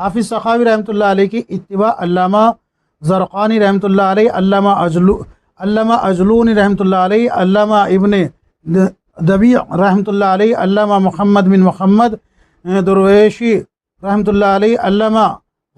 حافظ سخاوی رحمۃ اللہ علیہ کی اتباع علامہ زرقانی رحمۃ اللہ علیہ، علامہ اجلونی رحمۃ اللہ علیہ، علامہ ابن دبیع رحمۃ اللہ علیہ، علامہ محمد بن محمد درویشی رحمۃ اللہ علیہ، علامہ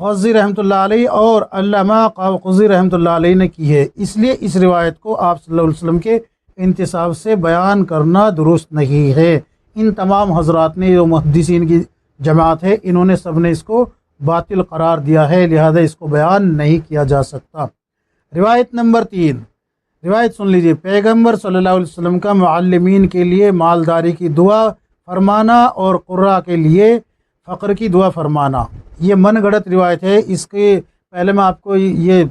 غزی رحمۃ اللہ علیہ اور علامہ قاقزی رحمۃ اللہ علیہ نے کی ہے۔ اس لیے اس روایت کو آپ صلی اللہ علیہ وسلم کے انتصاب سے بیان کرنا درست نہیں ہے۔ ان تمام حضرات نے جو محدثین کی جماعت ہے، انہوں نے سب نے اس کو باطل قرار دیا ہے، لہذا اس کو بیان نہیں کیا جا سکتا۔ روایت نمبر 3، روایت سن لیجیے۔ پیغمبر صلی اللہ علیہ وسلم کا معلمین کے لیے مالداری کی دعا فرمانا اور قراء کے لیے فقر کی دعا فرمانا، یہ من گھڑت روایت ہے۔ اس کے پہلے میں آپ کو یہ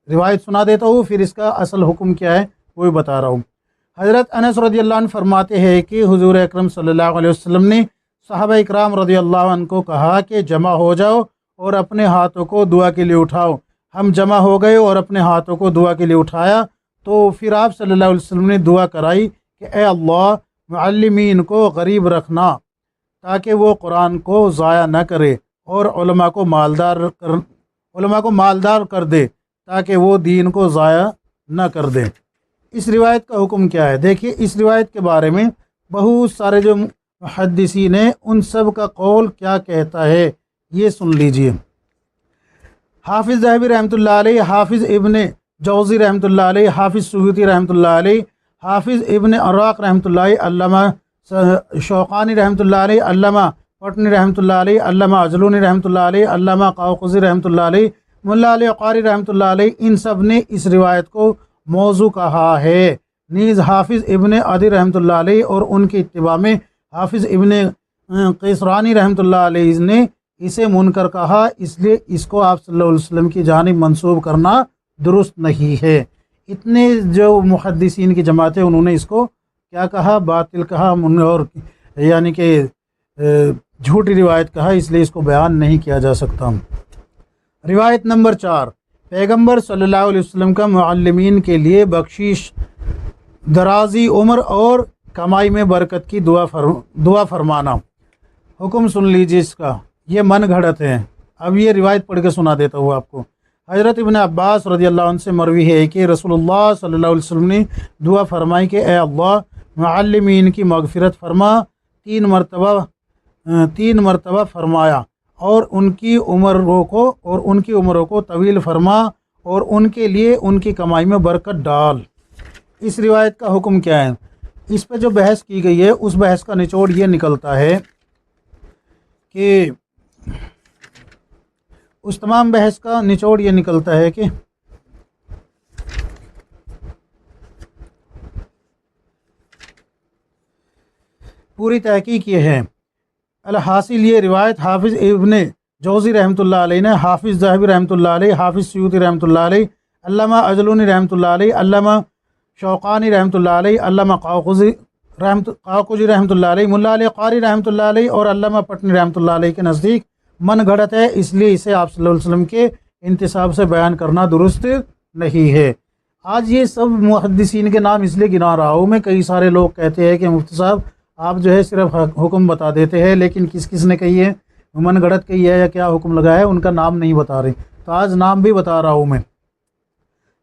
روایت سنا دیتا ہوں، پھر اس کا اصل حکم کیا ہے وہ بھی بتا رہا ہوں۔ حضرت انس رضی اللہ عنہ فرماتے ہیں کہ حضور اکرم صلی اللہ علیہ وسلم نے صحابہ اکرام رضی اللہ عنہ کو کہا کہ جمع ہو جاؤ اور اپنے ہاتھوں کو دعا کے لیے اٹھاؤ۔ ہم جمع ہو گئے اور اپنے ہاتھوں کو دعا کے لیے اٹھایا، تو پھر آپ صلی اللہ علیہ وسلم نے دعا کرائی کہ اے اللہ معلمین کو غریب رکھنا تاکہ وہ قرآن کو ضائع نہ کرے، اور علماء کو مالدار کر دے تاکہ وہ دین کو ضائع نہ کر دے۔ اس روایت کا حکم کیا ہے؟ دیکھیے اس روایت کے بارے میں بہت سارے جو محدثین ہیں ان سب کا قول کیا کہتا ہے، یہ سن لیجئے۔ حافظ ذہبی رحمۃ اللہ علیہ، حافظ ابن جوزی رحمۃ اللہ علیہ، حافظ سیوطی رحمۃ اللہ علیہ، حافظ ابن عراق رحمۃ اللہ علیہ، علامہ شوقانی رحمۃ اللہ علیہ، علامہ پٹنی رحمۃ اللہ علیہ، علامہ اجلونی رحمۃ اللہ علیہ، علامہ قاقزی رحمۃ اللہ علیہ، ملا علی قاری رحمۃ اللہ علیہ، ان سب نے اس روایت کو موضوع کہا ہے۔ نیز حافظ ابن عدی رحمۃ اللہ علیہ اور ان کی اتباع میں حافظ ابن قیسرانی رحمۃ اللہ علیہ نے اسے منکر کہا، اس لیے اس کو آپ صلی اللہ علیہ وسلم کی جانب منسوب کرنا درست نہیں ہے۔ اتنے جو محدثین کی جماعت ہے انہوں نے اس کو کیا کہا؟ باطل کہا، اور یعنی کہ جھوٹی روایت کہا، اس لیے اس کو بیان نہیں کیا جا سکتا۔ روایت نمبر 4، پیغمبر صلی اللہ علیہ وسلم کا معلمین کے لیے بخشش، درازی عمر اور کمائی میں برکت کی دعا فرمانا۔ حکم سن لیجیے اس کا، یہ من گھڑت ہے۔ اب یہ روایت پڑھ کے سنا دیتا ہوں آپ کو۔ حضرت ابن عباس رضی اللہ عنہ سے مروی ہے کہ رسول اللہ صلی اللہ علیہ وسلم نے دعا فرمائی کہ اے اللہ معلمین کی مغفرت فرما، 3 مرتبہ فرمایا، اور ان کی عمروں کو طویل فرما، اور ان کے لیے ان کی کمائی میں برکت ڈال۔ اس روایت کا حکم کیا ہے؟ اس پہ جو بحث کی گئی ہے اس بحث کا نچوڑ یہ نکلتا ہے کہ اس تمام بحث کا نچوڑ یہ نکلتا ہے کہ پوری تحقیق یہ ہے۔ الحاصل یہ روایت حافظ ابن جوزی رحمۃ اللہ علیہ نے، حافظ ذہبی رحمۃ اللہ علیہ، حافظ سیوطی رحمۃ اللہ علیہ، علامہ اجلونی رحمۃ اللہ علیہ، علامہ شوقانی رحمۃ اللہ علیہ، علامہ قاقزی رحمۃ اللہ علیہ، ملا علی قاری رحمۃ اللہ علیہ اور علامہ پٹنی رحمۃ اللہ علیہ کے نزدیک من گھڑت ہے، اس لیے اسے آپ صلی اللہ علیہ وسلم کے انتصاب سے بیان کرنا درست نہیں ہے۔ آج یہ سب محدثین کے نام اس لیے گنا رہا ہوں میں، کئی سارے لوگ کہتے ہیں کہ مفتی صاحب آپ جو ہے صرف حکم بتا دیتے ہیں، لیکن کس نے کہی ہے، من گھڑت کہی ہے یا کیا حکم لگا ہے، ان کا نام نہیں بتا رہے، تو آج نام بھی بتا رہا ہوں میں۔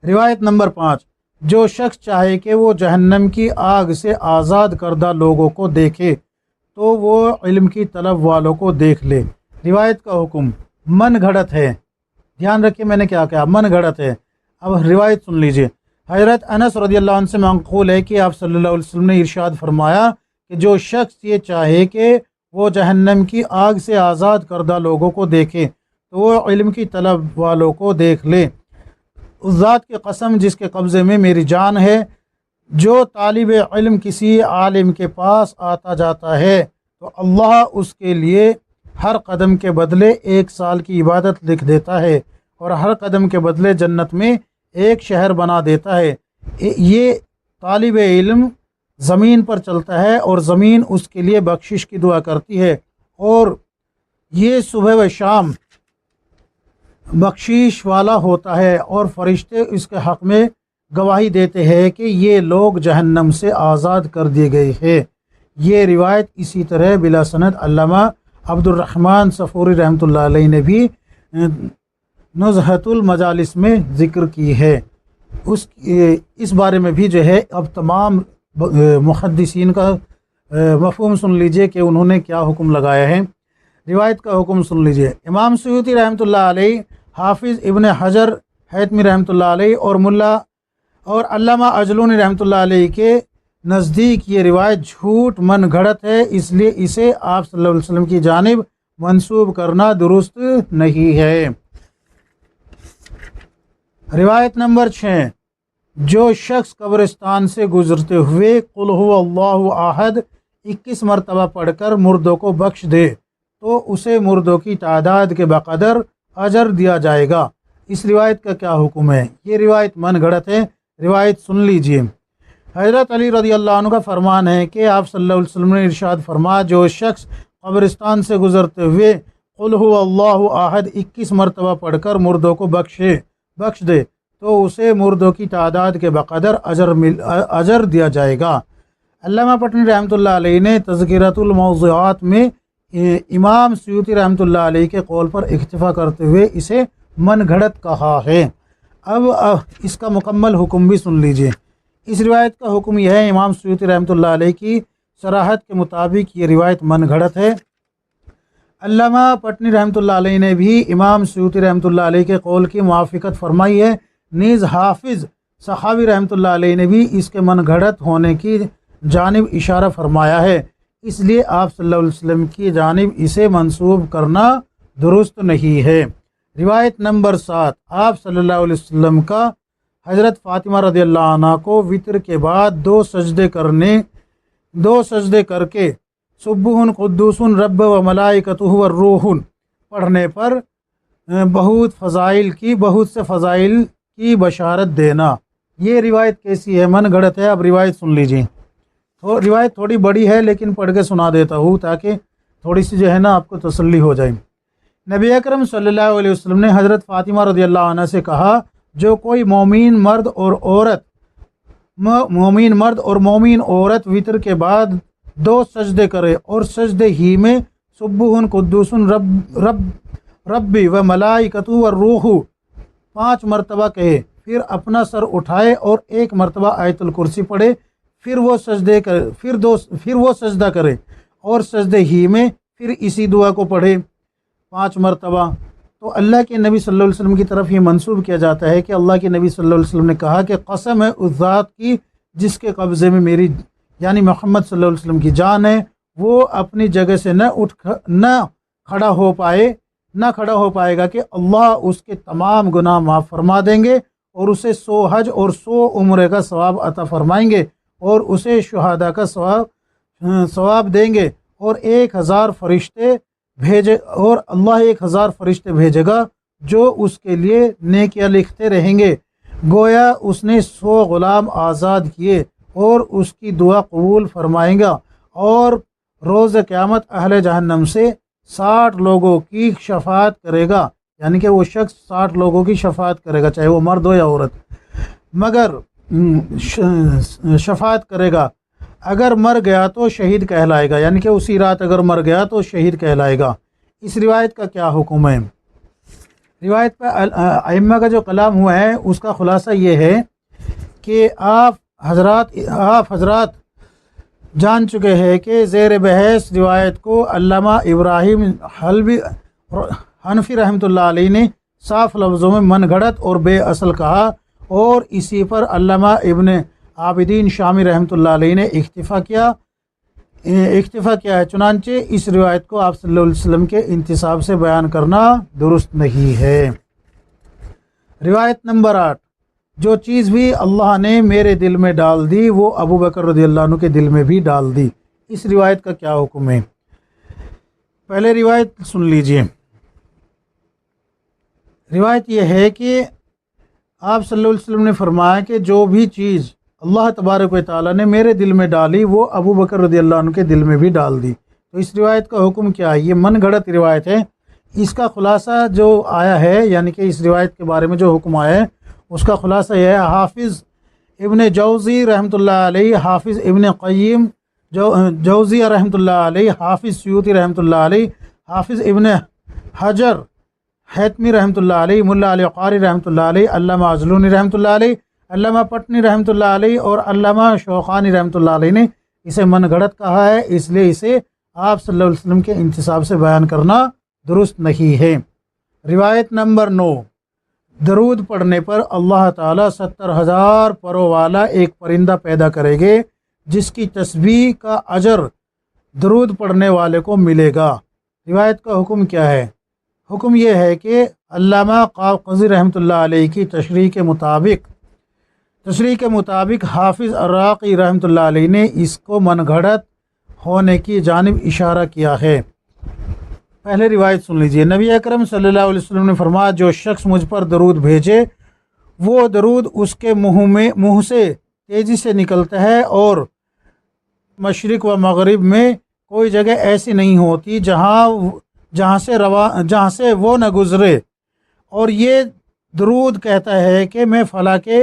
روایت نمبر 5، جو شخص چاہے کہ وہ جہنم کی آگ سے آزاد کردہ لوگوں کو دیکھے تو وہ علم کی طلب والوں کو دیکھ لے۔ روایت کا حکم من گھڑت ہے، دھیان رکھیے میں نے کیا کہا، من گھڑت ہے۔ اب روایت سن لیجئے۔ حضرت انس رضی اللہ عنہ سے منقول ہے کہ آپ صلی اللہ علیہ وسلم نے ارشاد فرمایا کہ جو شخص یہ چاہے کہ وہ جہنم کی آگ سے آزاد کردہ لوگوں کو دیکھے تو وہ علم کی طلب والوں کو دیکھ لے۔ اس ذات کی قسم جس کے قبضے میں میری جان ہے، جو طالب علم کسی عالم کے پاس آتا جاتا ہے تو اللہ اس کے لیے ہر قدم کے بدلے 1 سال کی عبادت لکھ دیتا ہے، اور ہر قدم کے بدلے جنت میں 1 شہر بنا دیتا ہے۔ یہ طالب علم زمین پر چلتا ہے اور زمین اس کے لیے بخشش کی دعا کرتی ہے، اور یہ صبح و شام بخشش والا ہوتا ہے، اور فرشتے اس کے حق میں گواہی دیتے ہیں کہ یہ لوگ جہنم سے آزاد کر دیے گئے ہیں۔ یہ روایت اسی طرح بلا سند علامہ عبدالرحمن صفوری رحمۃ اللہ علیہ نے بھی نزہۃ المجالس میں ذکر کی ہے۔ اس بارے میں بھی جو ہے اب تمام محدثین کا مفہوم سن لیجئے کہ انہوں نے کیا حکم لگایا ہے۔ روایت کا حکم سن لیجئے۔ امام سیوطی رحمۃ اللہ علیہ، حافظ ابن حجر حیتمی رحمۃ اللہ علیہ اور علامہ اجلونی رحمۃ اللہ علیہ کے نزدیک یہ روایت جھوٹ من گھڑت ہے، اس لیے اسے آپ صلی اللہ علیہ وسلم کی جانب منسوب کرنا درست نہیں ہے۔ روایت نمبر 6، جو شخص قبرستان سے گزرتے ہوئے قل هو اللہ احد 21 مرتبہ پڑھ کر مردوں کو بخش دے تو اسے مردوں کی تعداد کے بقدر اجر دیا جائے گا۔ اس روایت کا کیا حکم ہے؟ یہ روایت من گھڑت ہے، روایت سن لیجئے۔ حضرت علی رضی اللہ عنہ کا فرمان ہے کہ آپ صلی اللہ علیہ وسلم نے ارشاد فرمایا، جو شخص قبرستان سے گزرتے ہوئے قل هو اللہ احد 21 مرتبہ پڑھ کر مردوں کو بخش دے تو اسے مردوں کی تعداد کے بقدر اجر دیا جائے گا۔ علامہ پٹنی رحمۃ اللہ علیہ نے تذکرۃ الموضوعات میں امام سیوطی رحمۃ اللہ علیہ کے قول پر اکتفا کرتے ہوئے اسے من گھڑت کہا ہے۔ اب اس کا مکمل حکم بھی سن لیجئے۔ اس روایت کا حکم یہ ہے، امام سیوطی رحمۃ اللہ علیہ کی صراحت کے مطابق یہ روایت من گھڑت ہے۔ علامہ پٹنی رحمۃ اللہ علیہ نے بھی امام سیوطی رحمۃ اللہ علیہ کے قول کی موافقت فرمائی ہے، نیز حافظ سخاوی رحمۃ اللہ علیہ نے بھی اس کے من گھڑت ہونے کی جانب اشارہ فرمایا ہے، اس لیے آپ صلی اللہ علیہ وسلم کی جانب اسے منسوب کرنا درست نہیں ہے۔ روایت نمبر 7، آپ صلی اللہ علیہ وسلم کا حضرت فاطمہ رضی اللہ عنہ کو وطر کے بعد دو سجدے کر کے سبح قدوس رب و ملائکتہ والروح پڑھنے پر بہت سے فضائل کی بشارت دینا۔ یہ روایت کیسی ہے؟ من گھڑت ہے۔ اب روایت سن لیجیے۔ روایت تھوڑی بڑی ہے لیکن پڑھ کے سنا دیتا ہوں تاکہ تھوڑی سی جو ہے نا آپ کو تسلی ہو جائے۔ نبی اکرم صلی اللہ علیہ وسلم نے حضرت فاطمہ رضی اللہ عنہ سے کہا، جو کوئی مومین مرد اور مومین عورت وطر کے بعد دو سجدے کرے اور سجدے ہی میں سبح قدوس ربی و ملائکتہ والروح 5 مرتبہ کہے، پھر اپنا سر اٹھائے اور 1 مرتبہ آیت الکرسی پڑھے، پھر وہ سجدہ کرے اور سجدے ہی میں پھر اسی دعا کو پڑھے 5 مرتبہ، تو اللہ کے نبی صلی اللہ علیہ وسلم کی طرف یہ منسوب کیا جاتا ہے کہ اللہ کے نبی صلی اللہ علیہ وسلم نے کہا کہ قسم ہے اس ذات کی جس کے قبضے میں میری یعنی محمد صلی اللہ علیہ وسلم کی جان ہے، وہ اپنی جگہ سے نہ کھڑا ہو پائے گا کہ اللہ اس کے تمام گناہ معاف فرما دیں گے اور اسے 100 حج اور 100 عمرے کا ثواب عطا فرمائیں گے اور اسے شہداء کا ثواب دیں گے اور 1000 فرشتے اللہ 1000 فرشتے بھیجے گا جو اس کے لیے نیکیاں لکھتے رہیں گے، گویا اس نے 100 غلام آزاد کیے اور اس کی دعا قبول فرمائیں گا، اور روز قیامت اہل جہنم سے 60 لوگوں کی شفاعت کرے گا، یعنی کہ وہ شخص 60 لوگوں کی شفاعت کرے گا چاہے وہ مرد ہو یا عورت، مگر شفاعت کرے گا۔ اگر مر گیا تو شہید کہلائے گا، یعنی کہ اسی رات اگر مر گیا تو شہید کہلائے گا۔ اس روایت کا کیا حکم ہے؟ روایت پہ ائمہ کا جو کلام ہوا ہے اس کا خلاصہ یہ ہے کہ آپ حضرات جان چکے ہیں کہ زیر بحث روایت کو علامہ ابراہیم حنفی رحمۃ اللہ علیہ نے صاف لفظوں میں من گھڑت اور بے اصل کہا، اور اسی پر علامہ ابن عابدین شامی رحمۃ اللہ علیہ نے اکتفا کیا ہے، چنانچہ اس روایت کو آپ صلی اللہ علیہ وسلم کے انتصاب سے بیان کرنا درست نہیں ہے۔ روایت نمبر 8، جو چیز بھی اللہ نے میرے دل میں ڈال دی وہ ابو بکر رضی اللہ عنہ کے دل میں بھی ڈال دی۔ اس روایت کا کیا حکم ہے؟ پہلے روایت سن لیجئے۔ روایت یہ ہے کہ آپ صلی اللہ علیہ وسلم نے فرمایا کہ جو بھی چیز اللہ تبارک و تعالیٰ نے میرے دل میں ڈالی وہ ابو بکر رضی اللہ عنہ کے دل میں بھی ڈال دی۔ تو اس روایت کا حکم کیا ہے؟ یہ من گھڑت روایت ہے۔ اس کا خلاصہ جو آیا ہے، یعنی کہ اس روایت کے بارے میں جو حکم آیا ہے اس کا خلاصہ یہ ہے، حافظ ابن جوزی رحمۃ اللہ علیہ، حافظ ابن قیم جوزی رحمۃ اللہ علیہ، حافظ سیوطی رحمۃ اللہ علیہ، حافظ ابن حجر حیتمی رحمۃ اللہ علیہ، ملا علی قاری رحمۃ اللہ علیہ، علامہ عجلونی رحمۃ اللہ علیہ، علامہ پٹنی رحمۃ اللہ علیہ اور علامہ شوقانی رحمۃ اللہ علیہ نے اسے من گھڑت کہا ہے، اس لیے اسے آپ صلی اللہ علیہ وسلم کے انتساب سے بیان کرنا درست نہیں ہے۔ روایت نمبر 9، درود پڑھنے پر اللہ تعالیٰ 70,000 پروں والا ایک پرندہ پیدا کرے گے جس کی تسبیح کا اجر درود پڑھنے والے کو ملے گا۔ روایت کا حکم کیا ہے؟ حکم یہ ہے کہ علامہ قاقزی رحمۃ اللہ علیہ کی تشریح کے مطابق حافظ عراقی رحمۃ اللہ علیہ نے اس کو من گھڑت ہونے کی جانب اشارہ کیا ہے۔ پہلے روایت سن لیجئے۔ نبی اکرم صلی اللہ علیہ وسلم نے فرمایا، جو شخص مجھ پر درود بھیجے وہ درود اس کے منہ سے تیزی سے نکلتا ہے، اور مشرق و مغرب میں کوئی جگہ ایسی نہیں ہوتی جہاں سے وہ نہ گزرے، اور یہ درود کہتا ہے کہ میں فلاں کے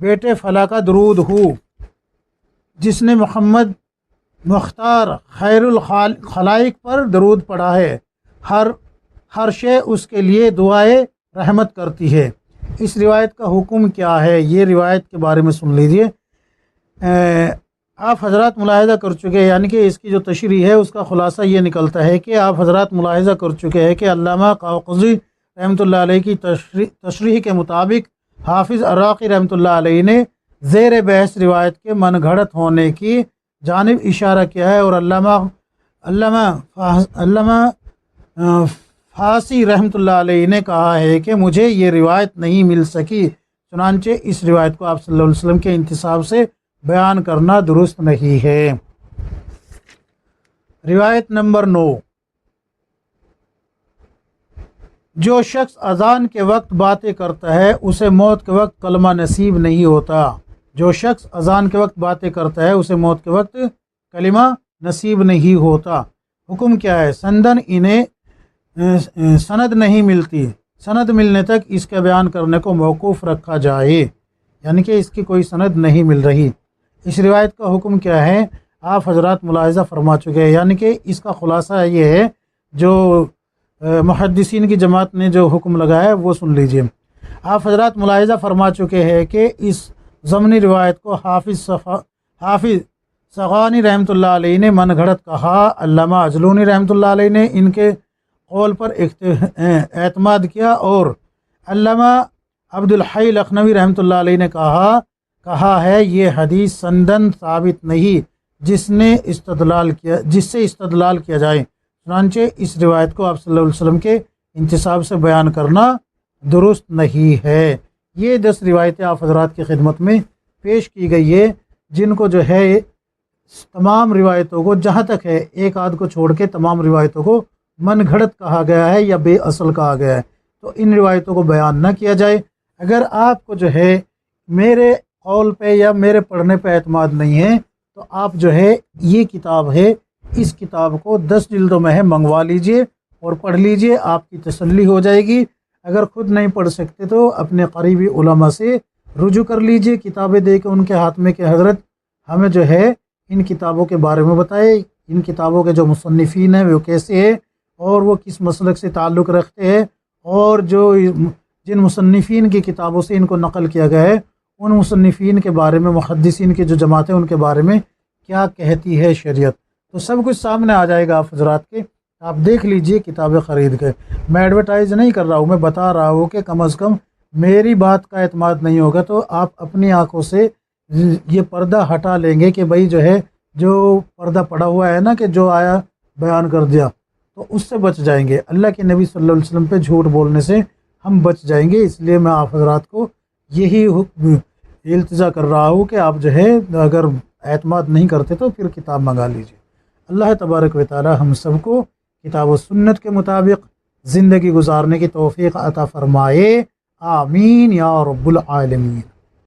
بیٹے فلاں کا درود ہوں، جس نے محمد مختار خیر الخلائق پر درود پڑھا ہے، ہر شے اس کے لیے دعائے رحمت کرتی ہے۔ اس روایت کا حکم کیا ہے، یہ روایت کے بارے میں سن لیجئے۔ آپ حضرات ملاحظہ کر چکے ہیں، یعنی کہ اس کی جو تشریح ہے اس کا خلاصہ یہ نکلتا ہے کہ آپ حضرات ملاحظہ کر چکے ہیں کہ علامہ قاقزی رحمۃ اللہ علیہ کی تشریح کے مطابق حافظ عراقی رحمۃ اللہ علیہ نے زیر بحث روایت کے من گھڑت ہونے کی جانب اشارہ کیا ہے، اور علامہ فاسی رحمۃ اللہ علیہ نے کہا ہے کہ مجھے یہ روایت نہیں مل سکی، چنانچہ اس روایت کو آپ صلی اللہ علیہ وسلم کے انتساب سے بیان کرنا درست نہیں ہے۔ روایت نمبر 9، جو شخص اذان کے وقت باتیں کرتا ہے اسے موت کے وقت کلمہ نصیب نہیں ہوتا۔ جو شخص اذان کے وقت باتیں کرتا ہے اسے موت کے وقت کلمہ نصیب نہیں ہوتا۔ حکم کیا ہے؟ سندن انہیں سند نہیں ملتی، سند ملنے تک اس کا بیان کرنے کو موقوف رکھا جائے، یعنی کہ اس کی کوئی سند نہیں مل رہی۔ اس روایت کا حکم کیا ہے؟ آپ حضرات ملاحظہ فرما چکے ہیں، یعنی کہ اس کا خلاصہ یہ ہے، جو محدثین کی جماعت نے جو حکم لگایا ہے وہ سن لیجئے۔ آپ حضرات ملاحظہ فرما چکے ہیں کہ اس ضمنی روایت کو حافظ سغانی رحمۃ اللہ علیہ نے من گھڑت کہا، علامہ عجلونی رحمۃ اللہ علیہ نے ان کے قول پر اعتماد کیا، اور علامہ عبدالحی لکھنوی رحمۃ اللہ علیہ نے کہا ہے یہ حدیث سندن ثابت نہیں جس سے استدلال کیا جائے، چنانچہ اس روایت کو آپ صلی اللہ علیہ وسلم کے انتساب سے بیان کرنا درست نہیں ہے۔ یہ 10 روایتیں آپ حضرات کی خدمت میں پیش کی گئی ہے، جن کو جو ہے تمام روایتوں کو، جہاں تک ہے ایک آدھ کو چھوڑ کے تمام روایتوں کو من گھڑت کہا گیا ہے یا بے اصل کہا گیا ہے، تو ان روایتوں کو بیان نہ کیا جائے۔ اگر آپ کو جو ہے میرے قول پہ یا میرے پڑھنے پہ اعتماد نہیں ہے تو آپ جو ہے یہ کتاب ہے، اس کتاب کو 10 جلدوں میں ہے منگوا لیجئے اور پڑھ لیجئے، آپ کی تسلی ہو جائے گی۔ اگر خود نہیں پڑھ سکتے تو اپنے قریبی علماء سے رجوع کر لیجئے، کتابیں دے کے ان کے ہاتھ میں کہ حضرت ہمیں جو ہے ان کتابوں کے بارے میں بتائے، ان کتابوں کے جو مصنفین ہیں وہ کیسے ہیں اور وہ کس مسلک سے تعلق رکھتے ہیں، اور جن مصنفین کی کتابوں سے ان کو نقل کیا گیا ہے ان مصنفین کے بارے میں، محدثین کی جو جماعت ہے ان کے بارے میں کیا کہتی ہے شریعت، تو سب کچھ سامنے آ جائے گا آپ حضرات کے۔ آپ دیکھ لیجئے کتابیں خرید کے۔ میں ایڈورٹائز نہیں کر رہا ہوں، میں بتا رہا ہوں کہ کم از کم میری بات کا اعتماد نہیں ہوگا تو آپ اپنی آنکھوں سے یہ پردہ ہٹا لیں گے کہ بھائی جو ہے جو پردہ پڑا ہوا ہے نا کہ جو آیا بیان کر دیا، تو اس سے بچ جائیں گے۔ اللہ کے نبی صلی اللہ علیہ وسلم پہ جھوٹ بولنے سے ہم بچ جائیں گے، اس لیے میں آپ حضرات کو یہی التجا کر رہا ہوں کہ آپ جو ہے اگر اعتماد نہیں کرتے تو پھر کتاب منگا لیجیے۔ اللہ تبارک و تعالی ہم سب کو کتاب و سنت کے مطابق زندگی گزارنے کی توفیق عطا فرمائے، آمین یا رب العالمین۔